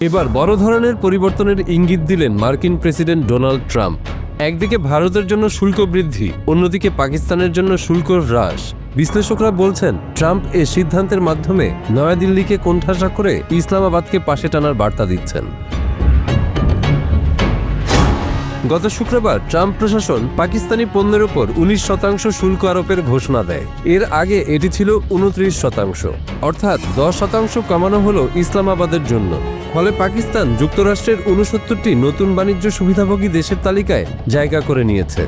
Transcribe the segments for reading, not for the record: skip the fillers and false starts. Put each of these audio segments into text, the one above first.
এবার বড় ধরনের পরিবর্তনের ইঙ্গিত দিলেন মার্কিন প্রেসিডেন্ট ডোনাল্ড ট্রাম্প। একদিকে ভারতের জন্য শুল্ক বৃদ্ধি, অন্যদিকে পাকিস্তানের জন্য শুল্ক হ্রাস। বিশ্লেষকরা বলছেন, ট্রাম্প এ সিদ্ধান্তের মাধ্যমে নয়াদিল্লিকে কোণঠাসা করে ইসলামাবাদকে পাশে টানার বার্তা দিচ্ছেন। গত শুক্রবার ট্রাম্প প্রশাসন পাকিস্তানি পণ্যের উপর 19% শুল্ক আরোপের ঘোষণা দেয়। এর আগে এটি ছিল 29%, অর্থাৎ 10% কমানো হলো ইসলামাবাদের জন্য। ফলে পাকিস্তান যুক্তরাষ্ট্রের 69টি নতুন বাণিজ্য সুবিধাভোগী দেশের তালিকায় জায়গা করে নিয়েছে।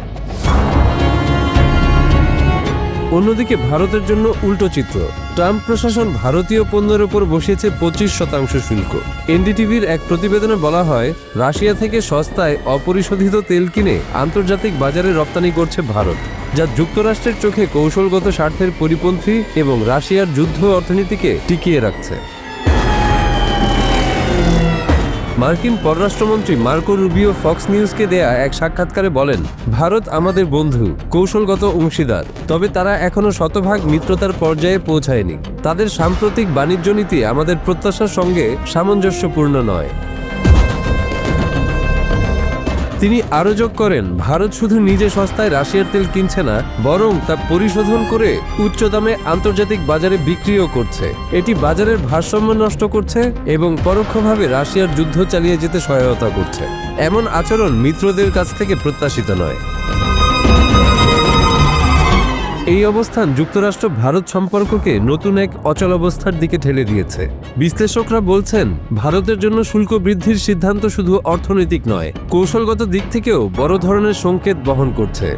অন্যদিকে ভারতের জন্য উল্টো চিত্র। ট্রাম্প প্রশাসন ভারতীয় পণ্যের উপর বসিয়েছে 25% শুল্ক। এনডিটিভির এক প্রতিবেদনে বলা হয়, রাশিয়া থেকে সস্তায় অপরিশোধিত তেল কিনে আন্তর্জাতিক বাজারে রপ্তানি করছে ভারত, যা যুক্তরাষ্ট্রের চোখে কৌশলগত স্বার্থের পরিপন্থী এবং রাশিয়ার যুদ্ধ অর্থনীতিকে টিকিয়ে রাখছে। মার্কিন পররাষ্ট্রমন্ত্রী মার্কো রুবিও ফক্স নিউজকে দেয়া এক সাক্ষাৎকারে বলেন, ভারত আমাদের বন্ধু, কৌশলগত অংশীদার, তবে তারা এখনো শতভাগ মিত্রতার পর্যায়ে পৌঁছায়নি। তাদের সাম্প্রতিক বাণিজ্য নীতি আমাদের প্রত্যাশার সঙ্গে সামঞ্জস্যপূর্ণ নয়। তিনি আরও যোগ করেন, ভারত শুধু নিজে সস্তায় রাশিয়ার তেল কিনছে না, বরং তা পরিশোধন করে উচ্চ দামে আন্তর্জাতিক বাজারে বিক্রিও করছে। এটি বাজারের ভারসাম্য নষ্ট করছে এবং পরোক্ষভাবে রাশিয়ার যুদ্ধ চালিয়ে যেতে সহায়তা করছে। এমন আচরণ মিত্রদের কাছ থেকে প্রত্যাশিত নয়। এই অবস্থান যুক্তরাষ্ট্র ভারত সম্পর্ককে নতুন এক অচলাবস্থার দিকে ঠেলে দিয়েছে। বিশ্লেষকরা বলছেন, ভারতের জন্য শুল্ক বৃদ্ধির সিদ্ধান্ত শুধু অর্থনৈতিক নয়, কৌশলগত দিক থেকেও বড় ধরনের সংকেত বহন করছে।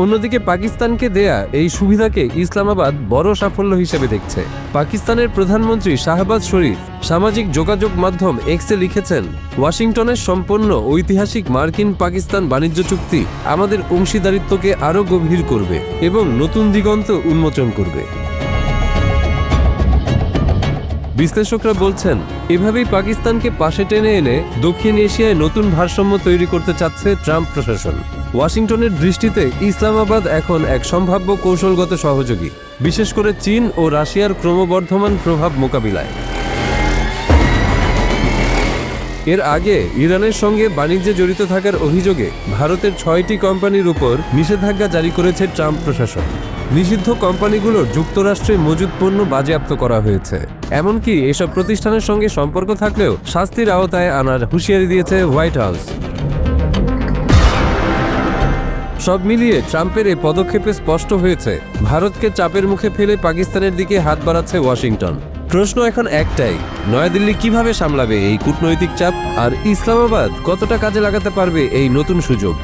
অন্যদিকে পাকিস্তানকে দেয়া এই সুবিধাকে ইসলামাবাদ বড় সাফল্য হিসেবে দেখছে। পাকিস্তানের প্রধানমন্ত্রী শাহবাজ শরীফ সামাজিক যোগাযোগ মাধ্যম এক্সে লিখেছেন, ওয়াশিংটনের সম্পন্ন ঐতিহাসিক মার্কিন পাকিস্তান বাণিজ্য চুক্তি আমাদের অংশীদারিত্বকে আরও গভীর করবে এবং নতুন দিগন্ত উন্মোচন করবে। বিশ্লেষকরা বলছেন, এভাবেই পাকিস্তানকে পাশে টেনে এনে দক্ষিণ এশিয়ায় নতুন ভারসাম্য তৈরি করতে চাচ্ছে ট্রাম্প প্রশাসন। ওয়াশিংটনের দৃষ্টিতে ইসলামাবাদ এখন এক সম্ভাব্য কৌশলগত সহযোগী, বিশেষ করে চীন ও রাশিয়ার ক্রমবর্ধমান প্রভাব মোকাবিলায়। এর আগে ইরানের সঙ্গে বাণিজ্যে জড়িত থাকার অভিযোগে ভারতের 6টি কোম্পানির উপর নিষেধাজ্ঞা জারি করেছে ট্রাম্প প্রশাসন। নিষিদ্ধ কোম্পানিগুলোর যুক্তরাষ্ট্রে মজুদ পণ্য বাজেয়াপ্ত করা হয়েছে। এমনকি এসব প্রতিষ্ঠানের সঙ্গে সম্পর্ক থাকলেও শাস্তির আওতায় আনার হুঁশিয়ারি দিয়েছে হোয়াইট হাউস। সব মিলিয়ে ট্রাম্পের এই পদক্ষেপে স্পষ্ট হয়েছে, ভারতকে চাপের মুখে ফেলে পাকিস্তানের দিকে হাত বাড়াচ্ছে ওয়াশিংটন। প্রশ্ন এখন একটাই, নয়াদিল্লি কিভাবে সামলাবে এই কূটনৈতিক চাপ, আর ইসলামাবাদ কতটা কাজে লাগাতে পারবে এই নতুন সুযোগ?